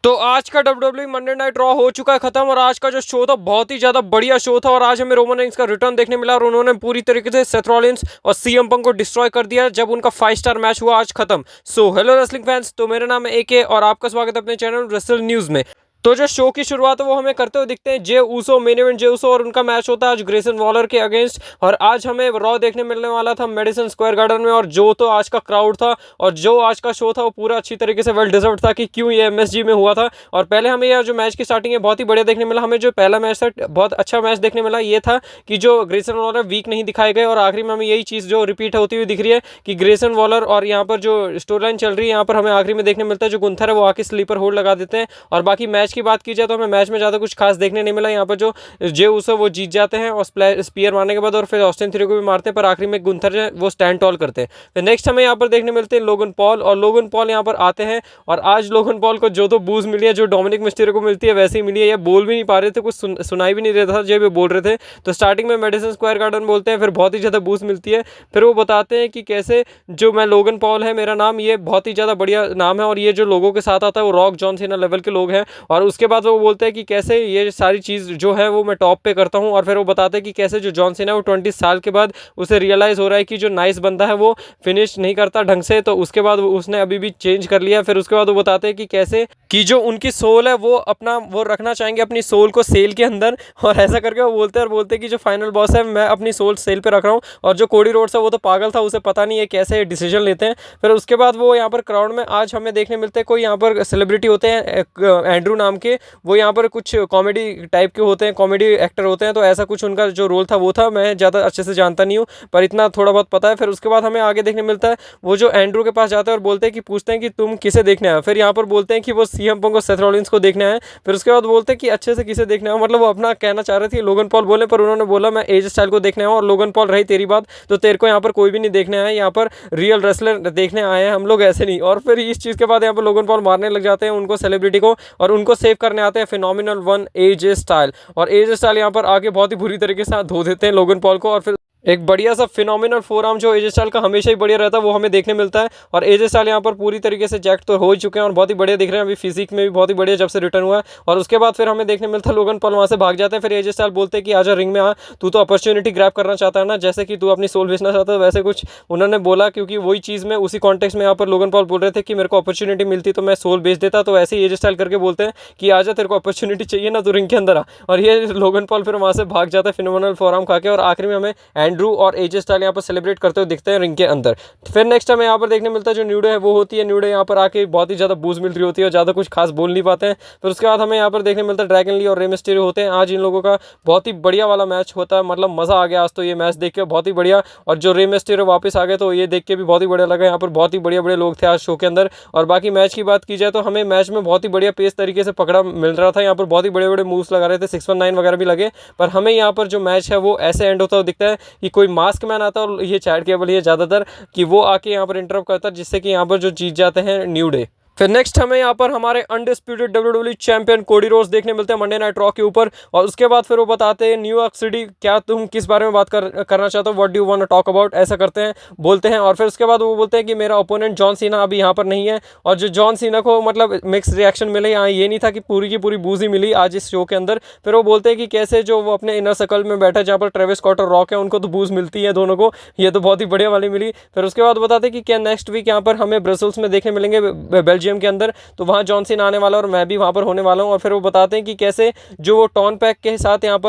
तो आज का WWE मंडे नाइट रॉ हो चुका है खत्म और आज का जो शो था बहुत ही ज्यादा बढ़िया शो था और आज हमें रोमन रेंस का रिटर्न देखने मिला और उन्होंने पूरी तरीके से सेथ रॉलिंस और सीएम पंक को डिस्ट्रॉय कर दिया जब उनका 5 स्टार मैच हुआ आज खत्म। सो हेलो रेसलिंग फैंस, तो मेरा नाम है एके और आपका स्वागत है अपने चैनल रेसल न्यूज में। तो जो शो की शुरुआत है वो हमें करते हुए दिखते हैं Jey Uso, main event Jey Uso और उनका मैच होता है आज ग्रेसन वॉलर के अगेंस्ट। और आज हमें रॉ देखने मिलने वाला था मेडिसन स्क्वायर गार्डन में और जो तो आज का क्राउड था और जो आज का शो था वो पूरा अच्छी तरीके से वेल डिजर्व था कि क्यों ये एमएसजी में हुआ था। और पहले हमें यह जो मैच की स्टार्टिंग है बहुत ही बढ़िया देखने मिला। हमें जो पहला मैच था बहुत अच्छा मैच देखने मिला, ये था कि जो ग्रेसन वॉलर वीक नहीं दिखाए गए और आखिरी में हमें यही चीज़ जो रिपीट होती हुई दिख रही है कि ग्रेसन वॉलर और यहाँ पर जो स्टोरी लाइन चल रही है यहाँ पर हमें आखिरी में देखने मिलता है जो गुंथर है वो आके स्लीपर होल्ड लगा देते हैं। और बाकी मैच की बात की जाए तो हमें मैच में ज़्यादा कुछ खास देखने नहीं मिला। यहाँ पर जो जे ऊसो वो जीत जाते हैं और स्पीयर मारने के बाद और फिर ऑस्टिन थ्योरी को भी मारते हैं, पर आखिरी में गुंथर जो वो स्टैंड टॉल करते हैं। फिर नेक्स्ट हमें यहाँ पर देखने मिलते हैं लोगन पॉल और लोगन पॉल यहाँ पर आते हैं और आज लोगन पॉल को जो तो बूज मिली है जो डोमिनिक मिस्टीरियो को मिलती है वैसे ही मिली है। ये बोल भी नहीं पा रहे थे, कुछ सुनाई भी नहीं रहा था जब ये बोल रहे थे। तो स्टार्टिंग में मेडिसन स्क्वायर गार्डन बोलते हैं, फिर बहुत ही ज़्यादा बूज मिलती है। फिर वो बताते हैं कि कैसे जो मैं लोगन पॉल है मेरा नाम, ये बहुत ही ज़्यादा बढ़िया नाम है और ये जो लोगों के साथ आता है वो रॉक जॉन सीना लेवल के लोग हैं। और उसके बाद वो बोलते हैं कि कैसे ये सारी चीज़ जो है वो मैं टॉप पे करता हूँ। और फिर वो बताते हैं कि कैसे जो जॉन सीना वो 20 साल के बाद उसे रियलाइज़ हो रहा है कि जो नाइस बंदा है वो फिनिश नहीं करता ढंग से, तो उसके बाद उसने अभी भी चेंज कर लिया। फिर उसके बाद वो बताते हैं कि कैसे कि जो उनकी सोल है वो अपना वो रखना चाहेंगे अपनी सोल को सेल के अंदर, और ऐसा करके वो बोलते हैं और बोलते हैं कि जो फाइनल बॉस है मैं अपनी सोल सेल पे रख रहा हूँ। और जो कोडी रोड्स है वो तो पागल था, उसे पता नहीं है कैसे डिसीजन लेते हैं। फिर उसके बाद वो यहाँ पर क्राउड में आज हमें देखने मिलते हैं कोई यहाँ पर सेलिब्रिटी होते हैं एंड्रू नाम के, वो यहाँ पर कुछ कॉमेडी टाइप के होते हैं, कॉमेडी एक्टर होते हैं। तो ऐसा कुछ उनका जो रोल था वो था, मैं ज़्यादा अच्छे से जानता नहीं हूँ पर इतना थोड़ा बहुत पता है। फिर उसके बाद हमें आगे देखने मिलता है वो जो एंड्रू के पास जाते हैं और बोलते हैं कि पूछते हैं कि तुम किसे देखने आए। फिर यहाँ पर बोलते हैं कि वो सीएम पंक और सेथ रॉलिंस को देखने आए। फिर उसके बाद बोलते हैं कि अच्छे से किसे देखने आए, मतलब वो अपना कहना चाह रहे थे लोगन पॉल बोले, पर उन्होंने बोला मैं एज स्टाइल को देखने आया और लोगन पॉल रही तेरी बात, तो तेरे को यहाँ पर कोई भी नहीं देखने आया, यहाँ पर रियल रेसलर देखने आए हैं हम लोग, ऐसे नहीं। और फिर इस चीज़ के बाद यहाँ पर लोगन पॉल मारने लग जाते हैं उनको सेलिब्रिटी को और उनको सेव करने आते हैं फिनोमिनल वन एज स्टाइल। और एज स्टाइल यहाँ पर आगे बहुत ही बुरी तरीके से धो देते हैं लोगन पॉल को और फिर एक बढ़िया सा फिनोमिनल फोरआर्म जो एजे स्टाइल का हमेशा ही बढ़िया रहता है वो हमें देखने मिलता है। और एजे स्टाइल यहाँ पर पूरी तरीके से जैक्ट तो हो ही चुके हैं और बहुत ही बढ़िया दिख रहे हैं, अभी फिजिक में भी बहुत ही बढ़िया जब से रिटर्न हुआ है। और उसके बाद फिर हमें देखने मिलता है लोगन पॉल वहाँ से भाग जाते हैं। फिर एजे स्टाइल बोलते हैं कि आजा रिंग में आ, तू तो अपॉर्चुनिटी ग्रैब करना चाहता है ना, जैसे कि तू अपनी सोल बेचना चाहता है वैसे कुछ उन्होंने बोला, क्योंकि वही चीज़ में उसी कॉन्टेक्स्ट में यहाँ पर लोगन पॉल बोल रहे थे कि मेरे को अपॉर्चुनिटी मिलती तो मैं सोल बेच देता। तो ऐसे ही एजे स्टाइल करके बोलते हैं कि आजा तेरे को अपॉर्चुनिटी चाहिए ना, तो रिंग के अंदर आ। और ये लोगन पॉल फिर वहाँ से भाग जाता है फिनोमिनल फोरआर्म खा के और आखिर में हमें एंड्रू और एजे स्टाइल यहाँ पर सेलिब्रेट करते हुए दिखते हैं रिंग के अंदर। फिर नेक्स्ट हमें यहाँ पर देखने मिलता है जो न्यू डे है वो होती है, न्यू डे यहाँ पर आके बहुत ही ज़्यादा बूस्ट मिल रही होती है और ज़्यादा कुछ खास बोल नहीं पाते हैं। फिर उसके बाद हमें यहाँ पर देखने मिलता है ड्रैगन ली और रे मिस्टीरियो होते हैं। आज इन लोगों का बहुत ही बढ़िया वाला मैच होता है, मतलब मज़ा आ गया आज तो ये मैच देख के बहुत ही बढ़िया। और जो रे मिस्टीरियो वापस आ गए तो ये देख के भी बहुत ही बढ़िया लगा। यहाँ पर बहुत ही बढ़िया बढ़िया लोग थे आज शो के अंदर। और बाकी मैच की बात की जाए तो हमें मैच में बहुत ही बढ़िया पेस तरीके से पकड़ा मिल रहा था, यहाँ पर बहुत ही बड़े बड़े मूव्स लगा रहे थे, 619 वगैरह भी लगे। पर हमें यहाँ पर जो मैच है वो ऐसे एंड होता हुआ दिखता है कि कोई मास्क मैन आता है और ये चैट केबल ये ज़्यादातर कि वो आके यहाँ पर इंटरप्ट करता है जिससे कि यहाँ पर जो जीत जाते हैं न्यू डे। फिर नेक्स्ट हमें यहाँ पर हमारे undisputed WWE champion Cody Rhodes देखने मिलते हैं मंडे नाइट रॉ के ऊपर। और उसके बाद फिर वो बताते हैं न्यूयॉर्क सिटी क्या तुम किस बारे में बात करना चाहते हो, what do you want to talk about, ऐसा करते हैं बोलते हैं। और फिर उसके बाद वो बोलते हैं कि मेरा ओपोनेंट जॉन सीना अभी यहाँ पर नहीं है। और जो जॉन सीना को मतलब मिक्स रिएक्शन मिले, यहाँ ये नहीं था कि पूरी की पूरी बूजी मिली आज इस शो के अंदर। फिर वो बोलते हैं कि कैसे जो वो अपने इनर सर्कल में बैठा जहाँ पर ट्रेविस स्कॉट और रॉक है उनको तो बूज मिलती है दोनों को, ये तो बहुत ही बढ़िया वाली मिली। फिर उसके बाद बताते हैं कि क्या नेक्स्ट वीक यहाँ पर हमें ब्रसल्स में देखने मिलेंगे बेल्जियम के अंदर, तो वहाँ जॉन सीना आने वाला और मैं भी वहाँ पर होने वाला हूँ। और फिर वो बताते हैं कि कैसे जो वो टॉन पैक के साथ यहाँ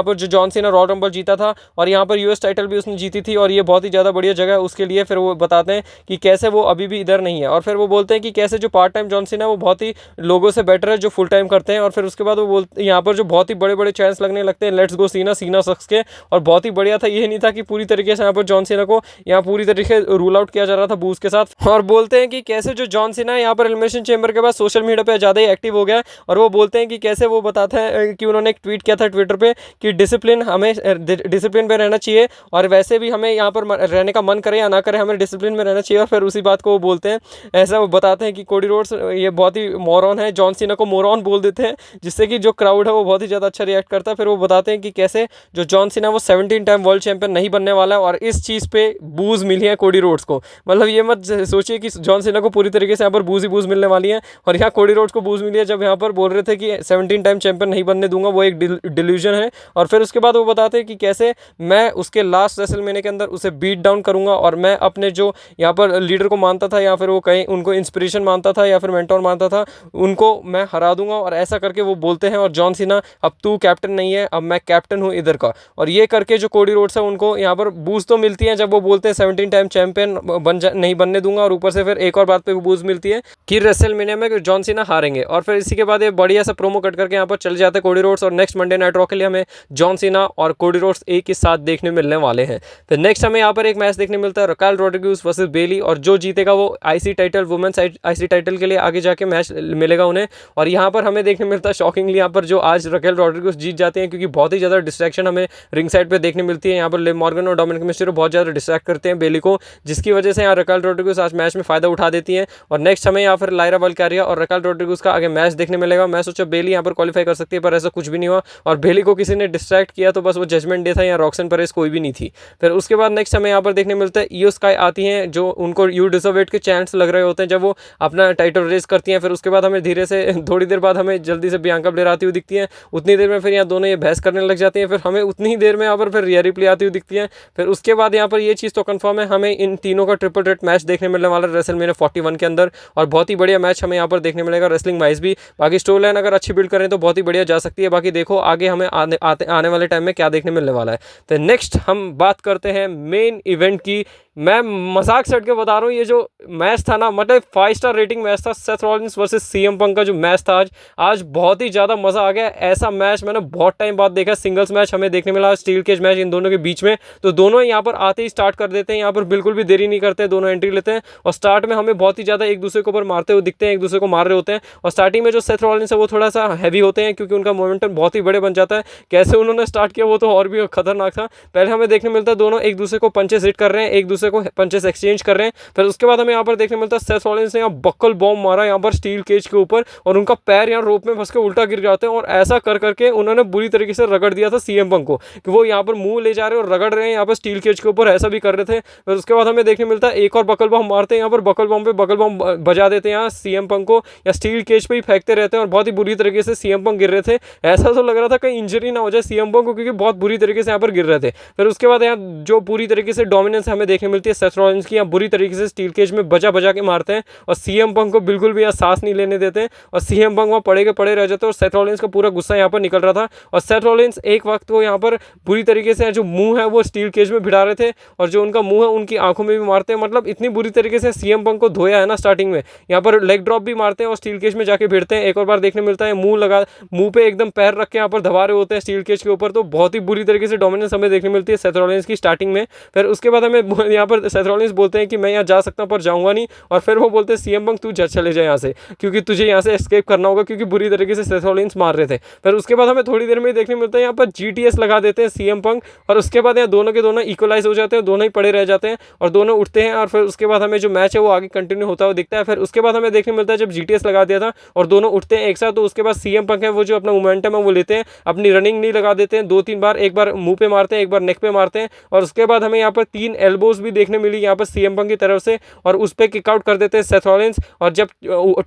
पर जो जॉन सीना रॉयल रंबल जीता था और यहाँ पर यूएस टाइटल भी उसने जीती थी और ये बहुत ही ज़्यादा बढ़िया जगह है उसके लिए। फिर वो बताते हैं कि कैसे वो अभी भी इधर नहीं है। और फिर वो बोलते हैं कि कैसे जो पार्ट टाइम जॉन सीना वो बहुत ही लोगों से बेटर है जो फुल टाइम करते हैं। और फिर उसके बाद वो बोलते यहाँ पर जो बहुत ही बड़े बड़े चांस लगने लगते हैं लेट्स गो सीना सीना सक्स के, और बहुत ही बढ़िया था। ये नहीं था कि पूरी तरीके से यहाँ पर जॉन सीना को यहाँ पूरी तरीके से रूल आउट किया जा रहा था बूज के साथ। और बोलते हैं कि कैसे जो जॉन सीना है यहाँ पर एलिमिनेशन चेंबर के बाद सोशल मीडिया पे ज़्यादा ही एक्टिव हो गया है। और वो बोलते हैं कि कैसे वो बताते हैं कि उन्होंने एक ट्वीट किया था ट्विटर पे कि डिसिप्लिन हमें डिसिप्लिन पे रहना चाहिए और वैसे भी हमें यहाँ पर रहने का मन करे या ना करे हमें डिसिप्लिन में रहना चाहिए। और फिर उसी बात को वो बोलते हैं, ऐसा वो बताते हैं कि कोडी रोड्स ये बहुत ही मोरॉन है, जॉन सीना को मोरॉन बोल देते हैं जिससे कि जो क्राउड है वो बहुत ही ज़्यादा अच्छा रिएक्ट करता है। फिर वो बताते हैं कि कैसे जो जॉन सीना वो 17 टाइम वर्ल्ड चैंपियन नहीं बनने वाला है और इस चीज़ पे बूज मिली है कोडी रोड्स को। मतलब ये मत सोचिए कि जॉन सीना को पूरी तरीके से यहाँ पर बूज ही बूज मिलने वाली है। और यहाँ कोडी रोड्स को बूज मिली है जब यहाँ पर बोल रहे थे कि 17 टाइम चैंपियन नहीं बनने दूंगा, वो एक डिल्यूजन है। और फिर उसके बाद वो बताते हैं कि कैसे मैं उसके लास्ट रेसलमेनिया के अंदर उसे बीट डाउन करूंगा और मैं अपने जो यहाँ पर लीडर को मानता था या फिर वो कहीं उनको इंस्पिरेशन मानता था या फिर मेंटोर मानता था, उनको मैं हरा दूंगा। और ऐसा करके वो बोलते हैं और जॉन सीना अब तू कैप्टन नहीं है, अब मैं कैप्टन हूँ इधर का। और ये करके जो कोडी रोड्स है उनको यहाँ पर बूस्ट तो मिलती है जब वो बोलते हैं 17 टाइम चैंपियन नहीं बनने दूंगा। और ऊपर से फिर एक और बात पे बूस्ट मिलती है कि रेसलमेनिया में जॉन सीना हारेंगे। और फिर इसी के बाद ये बढ़िया सा प्रोमो कट करके यहाँ पर चले जाते हैं कोडी रोड्स। और नेक्स्ट मंडे नाइट रॉ के लिए हमें जॉन सीना और कोडी रोड्स एक ही साथ देखने मिलने वाले हैं। फिर नेक्स्ट हमें यहाँ पर एक मैच देखने मिलता है रकाल रॉड्रिगेज वर्सेस बेली, और जो जीतेगा वो IC title, women's IC title के लिए आगे जाके मैच मिलेगा उन्हें। और यहाँ पर हमें देखने मिलता है शॉकिंगली यहाँ पर जो आज रकाल रॉड्रिगेज जीत जाते हैं, क्योंकि बहुत ही ज़्यादा डिस्ट्रैक्शन हमें रिंग साइड पर देखने मिलती है। यहाँ पर लिव मॉर्गन और डोमिनिक मिस्टेरो बहुत ज़्यादा डिस्ट्रैक्ट करते हैं बेली को, जिसकी वजह से यहाँ रकाल रॉड्रिगेज आज मैच में फ़ायदा उठा देती है। और नेक्स्ट हमें यहाँ पर लायरा वल्कारिया और रकाल रॉड्रिगेज का आगे मैच देखने मिलेगा। मैं सोचा बेली यहाँ पर क्वालिफाई कर सकती है, पर ऐसा कुछ भी नहीं हुआ और बेली को किसी ने डिस्ट्रैक्ट किया, तो बस वो जजमेंट डे था। यहाँ रॉक्सन परेस कोई भी नहीं थी। फिर उसके बाद नेक्स्ट हमें यहाँ पर देखने मिलता है ईओ स्काई आती हैं, जो उनको यू डिजर्व इट के चांस लग रहे होते हैं जब वो अपना टाइटल रेस करती हैं। फिर उसके बाद हमें धीरे से थोड़ी देर बाद हमें जल्दी से बियांका ब्लेयर आती हुई दिखती है। उतनी देर में फिर यहाँ दोनों ये बहस करने लग जाती हैं। फिर हमें उतनी ही देर में यहाँ पर फिर रिया रिप्ले आती हुई दिखती है। फिर उसके बाद यहाँ पर ये चीज़ तो कंफर्म है, हमें इन तीनों का ट्रिपल थ्रेट मैच देखने मिलने वाला है रेसलमेनिया 41 के अंदर। और बहुत ही बढ़िया मैच हमें यहाँ पर देखने मिलेगा रेसलिंग वाइज भी। बाकी स्टोरी लाइन अगर अच्छी बिल्ड करें तो बहुत ही बढ़िया जा सकती है। बाकी देखो आगे हमें आने वाले टाइम में क्या देखने मिलने वाला है। तो नेक्स्ट हम बात करते हैं मेन इवेंट की। मैं मजाक सेट के बता रहा हूँ, ये जो मैच था ना, मतलब 5 स्टार रेटिंग मैच था। Seth Rollins versus CM Punk का जो मैच था आज बहुत ही ज़्यादा मज़ा आ गया। ऐसा मैच मैंने बहुत टाइम बाद देखा। सिंगल्स मैच हमें देखने मिला, स्टील केज मैच इन दोनों के बीच में। तो दोनों यहाँ पर आते ही स्टार्ट कर देते हैं, यहाँ पर बिल्कुल भी देरी नहीं करते, दोनों एंट्री लेते हैं। और स्टार्ट में हमें बहुत ही ज़्यादा एक दूसरे के ऊपर मारते हुए दिखते हैं, एक दूसरे को मार रहे होते हैं। और स्टार्टिंग में जो सेथ रॉलिंस है वो थोड़ा सा हैवी होते हैं, क्योंकि उनका मोमेंटम बहुत ही बड़े बन जाता है। कैसे उन्होंने स्टार्ट किया वो तो और भी खतरनाक था। पहले हमें देखने मिलता है दोनों एक दूसरे को पंचेस हिट कर रहे हैं, एक दूसरे को पंचेस चेंज कर रहे हैं। फिर उसके बाद हमें यहाँ पर देखने मिलता है सेथ रॉलिंस ने यहाँ बक्कल बॉम्ब मारा यहाँ पर स्टील केज के ऊपर, और उनका पैर यहाँ रोप में फंस के उल्टा गिर जाते हैं। और ऐसा कर करके उन्होंने बुरी तरीके से रगड़ दिया था सीएम पंक को, कि वो यहाँ पर मुंह ले जा रहे हैं और रगड़ रहे हैं यहाँ पर स्टील केज के ऊपर, ऐसा भी कर रहे थे। फिर उसके बाद हमें देखने मिलता है एक और बकल बॉम्ब मारते हैं, यहाँ पर बकल बॉम्ब पे बकल बॉम्ब बजा देते हैं यहाँ सीएम पंक को, या स्टील केज पे ही फेंकते रहते हैं। और बहुत ही बुरी तरीके से सीएम पंक गिर रहे थे। ऐसा तो लग रहा था कहीं इंजरी ना हो जाए सीएम पंक को, क्योंकि बहुत बुरी तरीके से यहाँ पर गिर रहे थे। फिर उसके बाद यहाँ जो पूरी तरीके से डोमिनेंस हमें देखने मिलती है सेथ रॉलिंस की, यहाँ बुरी तरीके से स्टील केज में बजा के मारते हैं और सीएम पंक को बिल्कुल भी यहाँ सांस नहीं लेने देते हैं। और सीएम पंक वहाँ पड़े के पड़े रह जाते हैं। और सेथ रॉलिंस का पूरा गुस्सा यहाँ पर निकल रहा था। और सेथ रॉलिंस एक वक्त वो यहाँ पर बुरी तरीके से जो मुंह है वो स्टील केज में भिड़ा रहे थे, और जो उनका मुंह है उनकी आंखों में भी मारते हैं। मतलब इतनी बुरी तरीके से सीएम पंक को धोया है ना स्टार्टिंग में, यहाँ पर लेग ड्रॉप भी मारते हैं और स्टील केज में जाके भिड़ते हैं। एक और बार देखने मिलता है मुंह पे एकदम पैर रख के यहाँ पर दबा रहे होते हैं स्टील केज के ऊपर। तो बहुत ही बुरी तरीके से डोमिनेंस हमें देखने मिलती है सेथ रॉलिंस की स्टार्टिंग में। फिर उसके बाद हमें यहाँ पर सेथ रॉलिंस बोलते हैं कि मैं यहाँ जा सकता हूँ पर जाऊँगा नहीं। और फिर वो बोलते हैं सीएम पंक तू चले जाए यहाँ से, क्योंकि तुझे यहाँ से एस्केप करना होगा, क्योंकि बुरी तरीके से सेथ रॉलिंस मार रहे थे। फिर उसके बाद हमें थोड़ी देर में देखने मिलता है यहाँ पर जीटीएस लगा देते हैं सीएम पंक, और उसके बाद यहाँ दोनों के दोनों इक्वलाइज हो जाते हैं, दोनों ही पड़े रह जाते हैं और दोनों उठते हैं। और फिर उसके बाद हमें जो मैच है वो आगे कंटिन्यू होता हुआ दिखता है। फिर उसके बाद हमें देखने मिलता है जब जीटीएस लगा दिया था और दोनों उठते हैं एक साथ, तो उसके बाद सीएम पंक है वो जो अपना मोमेंटम है वो लेते हैं, अपनी रनिंग नहीं लगा देते हैं 2-3 बार, एक बार मुंह पे मारते हैं, एक बार नेक पे मारते हैं। और उसके बाद हमें यहाँ पर 3 एल्बोज भी देखने मिली यहाँ पर सीएम पंक की तरफ से, और उस पर किकआउट कर देते हैं सेथ रॉलिंस। और जब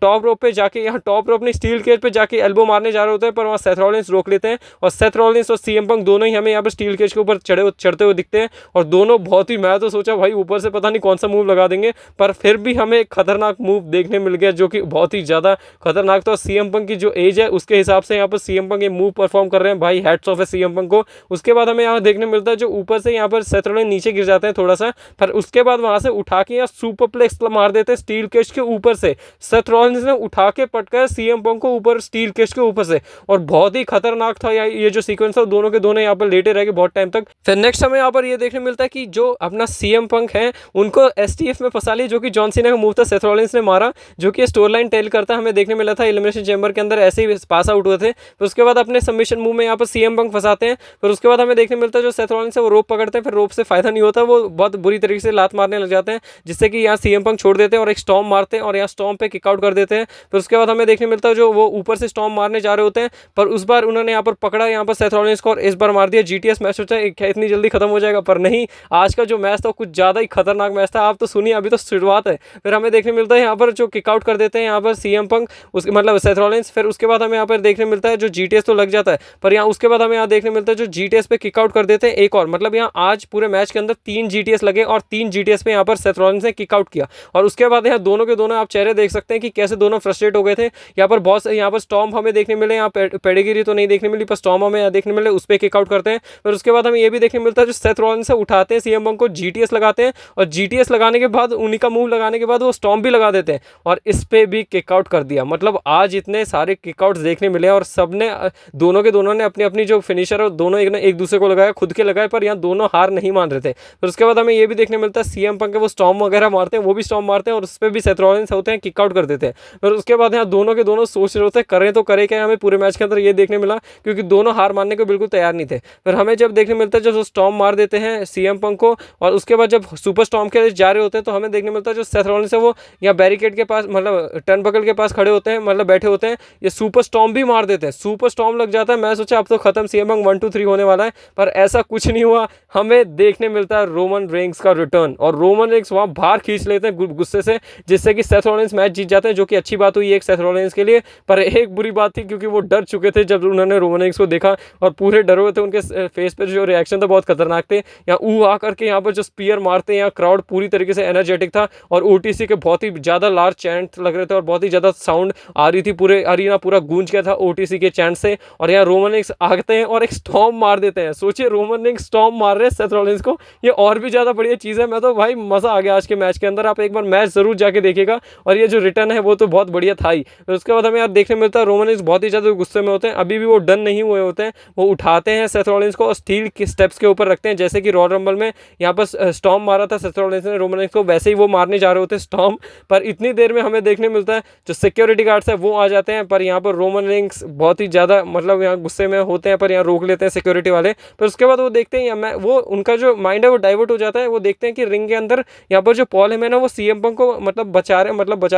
टॉप रोप पे जाके यहाँ टॉप रोप नहीं स्टील केज पे जाके एल्बो मारने जा रहे होते हैं, पर वहाँ सेथ रॉलिंस रोक लेते हैं। और सेथ रॉलिंस और सीएम पंक दोनों ही हमें यहाँ पर स्टील केज के ऊपर चढ़ते हुए दिखते हैं। और दोनों बहुत ही, मैं तो सोचा भाई ऊपर से पता नहीं कौन सा मूव लगा देंगे, पर फिर भी हमें एक खतरनाक मूव देखने मिल गया जो कि बहुत ही ज़्यादा खतरनाक था। सीएम पंक की जो एज है उसके हिसाब से यहाँ पर सीएम पंक ये मूव परफॉर्म कर रहे हैं, भाई हैट्स ऑफ है सीएम पंक को। उसके बाद हमें यहाँ देखने मिलता है जो ऊपर से यहाँ पर सेथ रॉलिंस नीचे गिर जाते हैं थोड़ा सा, फिर उसके बाद वहाँ से उठा के यहाँ सुपरप्लेक्स मार देते हैं स्टील केज के ऊपर से। सेथ रॉलिंस ने उठा के पटका सीएम पंक को ऊपर स्टील केज के ऊपर से, और बहुत ही खतरनाक था ये जो सीक्वेंस था। दोनों के दोनों यहाँ पर लेटे रह गए बहुत टाइम तक। फिर नेक्स्ट हमें यहाँ पर ये देखने मिलता है कि जो अपना सीएम पंक है उनको एसटीएफ में फंसा लिया, जो कि जॉन सीना का मूव था सेथ रॉलिंस ने मारा, जो कि स्टोरी लाइन टेल करता हमें देखने मिला था एलिमिनेशन चैम्बर के अंदर ऐसे ही पास आउट हुए थे। फिर उसके बाद अपने सबमिशन मूव में यहाँ पर सीएम पंक फंसाते हैं। फिर उसके बाद हमें देखने मिलता है जो सेथ रॉलिंस है वो रोप पकड़ते हैं, फिर रोप से फायदा नहीं होता, वो बहुत बुरी तरीके से लात मारने लग जाते हैं, जिससे कि यहाँ सीएम पंक छोड़ देते हैं और एक स्टॉर्म मारते हैं और यहाँ स्टॉर्म पे किकआउट कर देते हैं। फिर उसके बाद हमें देखने मिलता है जो वो ऊपर से स्टॉर्म मारने जा रहे होते हैं, पर उस बार उन्होंने यहाँ पर पकड़ा यहाँ पर सेथ रॉलिंस को और इस बार मार दिया। जीटीएस मैच सोचा इतनी जल्दी खत्म हो जाएगा, पर नहीं, आज का जो मैच था कुछ ज़्यादा ही खतरनाक मैच था। आप तो सुनिए, अभी तो शुरुआत है। फिर हमें देखने मिलता है यहाँ पर पर जो किक आउट कर देते हैं यहाँ पर सीएम पंक, उसके मतलब सेथ रॉलिंस। फिर उसके बाद हमें यहाँ पर देखने मिलता है जो जीटीएस तो लग जाता है, पर यहाँ उसके बाद हमें यहाँ देखने मिलता है जो जीटीएस पे किक आउट कर देते हैं एक और। मतलब यहाँ आज पूरे मैच के अंदर 3 जीटीएस लगे और 3 जीटीएस पे यहाँ पर सेथ रॉलिंस ने किक आउट किया। और उसके बाद यहाँ दोनों के दोनों आप चेहरे देख सकते हैं कि कैसे दोनों फ्रस्ट्रेट हो गए थे। यहाँ पर बहुत यहाँ पर स्टॉर्म हमें देखने मिले, यहाँ पेडिगिरी तो नहीं देखने मिली, पर स्टॉर्म हमें यहाँ देखने मिले, उस पर किक आउट करते हैं। फिर उसके बाद हमें ये भी देखने मिलता है जो सेथ रॉलिंस से उठाते हैं सीएम पंक को, जीटीएस लगाते हैं और जीटीएस लगाने के बाद उन्हीं का मूव लगाने के बाद वो स्टॉर्म भी लगा देते हैं और इस पे भी किक आउट कर दिया। मतलब आज इतने सारे किक आउट्स देखने मिले और सबने दोनों के दोनों ने अपनी अपनी जो फिनिशर है दोनों एक दूसरे को लगाया, खुद के लगाए, पर यहाँ दोनों हार नहीं मान रहे थे। फिर उसके बाद हमें ये भी देखने मिलता है सीएम पंक के वो स्टॉर्म वगैरह मारते हैं, वो भी स्टॉर्म मारते हैं और उस पर भी सेथ रॉलिंस होते हैं, किक आउट कर देते हैं। फिर उसके बाद यहाँ दोनों के दोनों सोच रहे होते हैं करें तो करें क्या, हमें पूरे मैच के अंदर ये देखने मिला, क्योंकि दोनों हार मानने को बिल्कुल तैयार नहीं थे। फिर हमें जब देखने मिलता है जब स्टॉर्म मार देते हैं सीएम पंक को और उसके बाद जब सुपर स्टॉर्म के लिए जा रहे होते हैं तो हमें देखने मिलता है जो सेथ रॉलिंस है वो यहाँ बैरिकेड के पास मतलब टर्नबकल के पास खड़े होते हैं, मतलब बैठे होते हैं, ये सुपर स्टॉर्म भी मार देते हैं, सुपर स्टॉर्म लग जाता है। मैं सोचा अब तो खत्म, सीएम पंक 1 2 3 होने वाला है, पर ऐसा कुछ नहीं हुआ। हमें देखने मिलता है रोमन रेंस का रिटर्न और रोमन रेंस वहाँ बाहर खींच लेते हैं गुस्से से, जिससे कि सेथ रॉलिंस मैच जीत जाते हैं, जो कि अच्छी बात हुई एक सेथ रॉलिंस के लिए। पर एक बुरी बात थी क्योंकि वो डर चुके थे जब उन्होंने रोमन रेंस को देखा और पूरे डरे हुए थे, उनके फेस पर जो रिएक्शन था बहुत खतरनाक थे। यहाँ ऊ आ करके यहाँ पर जो स्पीयर मारते हैं, यहाँ क्राउड पूरी तरीके से एनर्जेटिक था और ओटीसी के बहुत ही ज़्यादा लार्ज चैंट लग रहे थे और बहुत ही ज़्यादा साउंड आ रही थी, पूरे अरीना पूरा गूंज गया था ओटीसी के चैंट से। और यहाँ रोमन रेंस आते हैं और एक स्टॉर्म मार देते हैं। सोचिए रोमन रेंस स्टॉर्म मार रहे हैं सेथ रॉलिंस को, ये और भी ज़्यादा बढ़िया चीज़ है। मैं तो भाई मज़ा आ गया आज के मैच के अंदर, आप एक बार मैच ज़रूर जाके देखिएगा और ये जो रिटर्न है वो तो बहुत बढ़िया था ही। तो उसके बाद हमें यार देखने मिलता है रोमन रेंस बहुत ही ज़्यादा गुस्से में होते हैं, अभी भी वो डन नहीं हुए होते हैं, वो उठाते हैं सेथ रॉलिंस को और स्टील के स्टेप्स के ऊपर रखते हैं, जैसे कि रॉयल रंबल में यहाँ पर स्टॉर्म मारा था सेथ रॉलिंस ने रोमन रेंस को, वैसे ही वो मारने जा रहे होते हैं स्टॉर्म। पर इतनी देर में हमें देखने मिलता है जो सिक्योरिटी गार्ड्स है वो आ जाते हैं, पर यहाँ पर रोमन रेंस बहुत ही ज़्यादा मतलब यहाँ गुस्से में होते हैं, पर यहाँ रोक लेते हैं सिक्योरिटी वाले। पर उसके बाद वो देखते हैं वो उनका जो माइंड है वो डाइवर्ट हो जाता है, वो देखते हैं कि रिंग के अंदर यहाँ पर जो पॉल हेमन है वो सीएम पंक को मतलब बचा रहे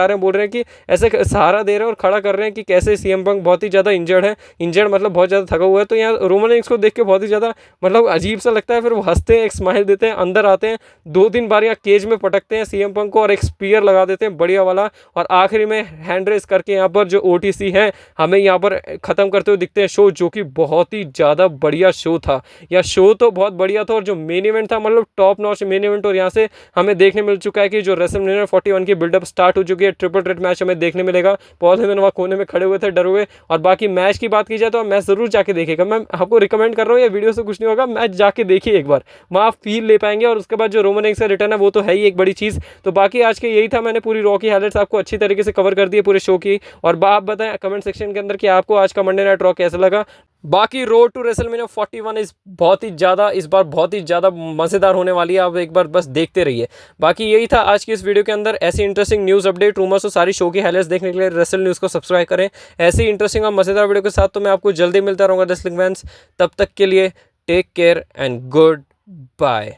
हैं, बोल रहे हैं कि ऐसे सहारा दे रहे हैं और खड़ा कर रहे हैं कि कैसे सीएम पंक बहुत ही ज़्यादा इंजर्ड मतलब बहुत ज़्यादा थका हुआ है। तो यहाँ रोमन रेंस को देख के बहुत ही ज़्यादा मतलब अजीब सा लगता है। फिर वो हंसते हैं, एक स्माइल देते हैं, अंदर आते हैं, 2-3 बार यहाँ केज में पटकते हैं सीएम पंक को और एक स्पीयर लगा देते हैं बढ़िया वाला और आखिरी में हैंड रेस करके यहाँ पर जो ओटीसी है हमें यहाँ पर ख़त्म करते हुए दिखते हैं शो, जो कि बहुत ही ज़्यादा बढ़िया शो था। यह शो तो बहुत बढ़िया था और जो मेन इवेंट था मतलब टॉप नॉच मेन इवेंट। और यहाँ से हमें देखने मिल चुका है कि जो रेसलमेनिया 41 की बिल्डअप स्टार्ट हो चुकी है, ट्रिपल थ्रेट मैच हमें देखने मिलेगा। पॉल हेमन वहाँ कोने में खड़े हुए थे डरे हुए। और बाकी मैच की बात की जाए तो मैच ज़रूर जाके देखेगा, मैं आपको रिकमेंड कर रहा हूँ, ये वीडियो से कुछ नहीं होगा, मैच जाके देखिए एक बार, वहाँ आप फील ले पाएंगे। और उसके बाद जो रोमन रेंस का रिटर्न है वो तो है ही एक बड़ी चीज़। तो बाकी आज के यही था, मैंने पूरी रॉ की हाइलाइट्स आपको अच्छी तरीके से कवर कर दी है पूरे शो की। और आप बताएं कमेंट सेक्शन के अंदर कि आपको आज का मंडे नाइट रॉ कैसा लगा। बाकी रोड टू रेसलमेनिया 41 इस बहुत ही ज़्यादा इस बार बहुत ही ज़्यादा मज़ेदार होने वाली है, आप एक बार बस देखते रहिए। बाकी यही था आज की इस वीडियो के अंदर। ऐसी इंटरेस्टिंग न्यूज़ अपडेट रूमर्स और सारी शो की हाइलाइट्स देखने के लिए रेसल न्यूज़ को सब्सक्राइब करें। ऐसी इंटरेस्टिंग और मज़ेदार वीडियो के साथ तो मैं आपको जल्दी मिलता रहूँगा रेसलिंग फैंस। तब तक के लिए take care and good bye.